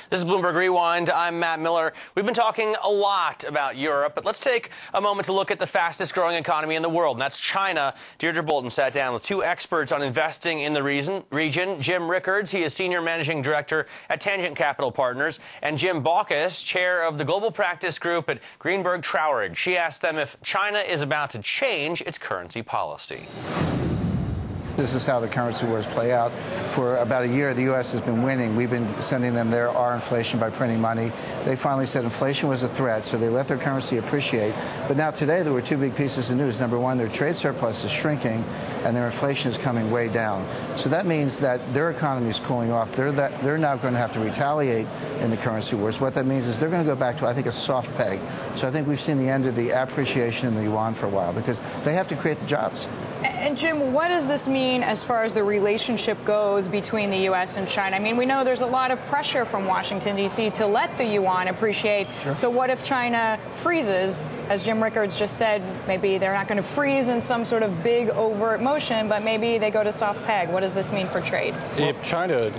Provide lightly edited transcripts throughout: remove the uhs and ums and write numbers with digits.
This is Bloomberg Rewind. I'm Matt Miller. We've been talking a lot about Europe, but let's take a moment to look at the fastest growing economy in the world, and that's China. Deirdre Bolton sat down with two experts on investing in the region. Jim Rickards, he is Senior Managing Director at Tangent Capital Partners, and Jim Baucus, Chair of the Global Practice Group at Greenberg Traurig. She asked them if China is about to change its currency policy. This is how the currency wars play out. For about a year, the U.S. has been winning. We've been sending them our inflation by printing money. They finally said inflation was a threat, so they let their currency appreciate. But now today, there were two big pieces of news. Number one, their trade surplus is shrinking, and their inflation is coming way down. So that means that their economy is cooling off. They're now going to have to retaliate in the currency wars. What that means is they're going to go back to, I think, a soft peg. So I think we've seen the end of the appreciation in the yuan for a while because they have to create the jobs. And Jim, what does this mean as far as the relationship goes between the U.S. and China? I mean, we know there's a lot of pressure from Washington, D.C. to let the yuan appreciate. Sure. So what if China freezes? As Jim Rickards just said, maybe they're not going to freeze in some sort of big overt motion, but maybe they go to soft peg. What does this mean for trade? If China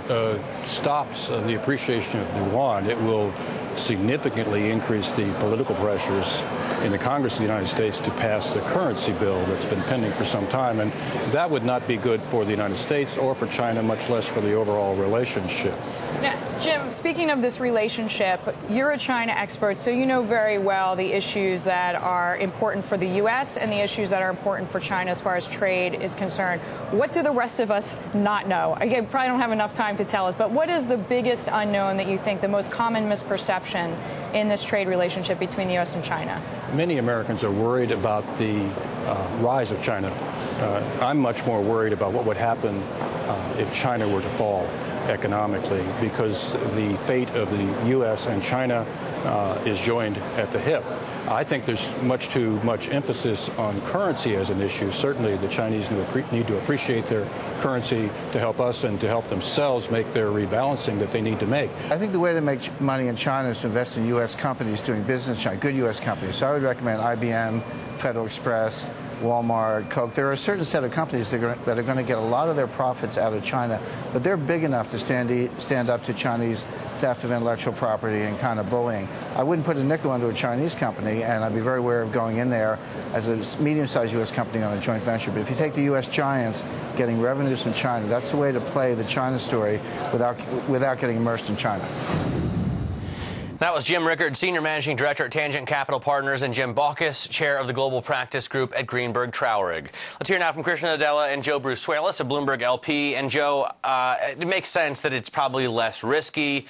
stops the appreciation of the yuan, it will significantly increase the political pressures in the Congress of the United States to pass the currency bill that's been pending for some time. And that would not be good for the United States or for China, much less for the overall relationship. Now, Jim, speaking of this relationship, you're a China expert, so you know very well the issues that are important for the U.S. and the issues that are important for China as far as trade is concerned. What do the rest of us not know? I probably don't have enough time to tell us, but what is the biggest unknown that you think, the most common misperception in this trade relationship between the U.S. and China? Many Americans are worried about the rise of China. I'm much more worried about what would happen if China were to fall economically, because the fate of the U.S. and China is joined at the hip. I think there's much too much emphasis on currency as an issue. Certainly the Chinese need to appreciate their currency to help us and to help themselves make their rebalancing that they need to make. I think the way to make money in China is to invest in U.S. companies doing business in China, good U.S. companies. So I would recommend IBM, Federal Express, Walmart, Coke. There are a certain set of companies that are going to get a lot of their profits out of China, but they're big enough to stand up to Chinese theft of intellectual property and kind of bullying. I wouldn't put a nickel into a Chinese company, and I'd be very aware of going in there as a medium-sized U.S. company on a joint venture. But if you take the U.S. giants getting revenues from China, that's the way to play the China story without getting immersed in China. That was Jim Rickards, Senior Managing Director at Tangent Capital Partners, and Jim Baucus, Chair of the Global Practice Group at Greenberg Traurig. Let's hear now from Christian Nadella and Joe Brusuelas of Bloomberg LP. And Joe, it makes sense that it's probably less risky.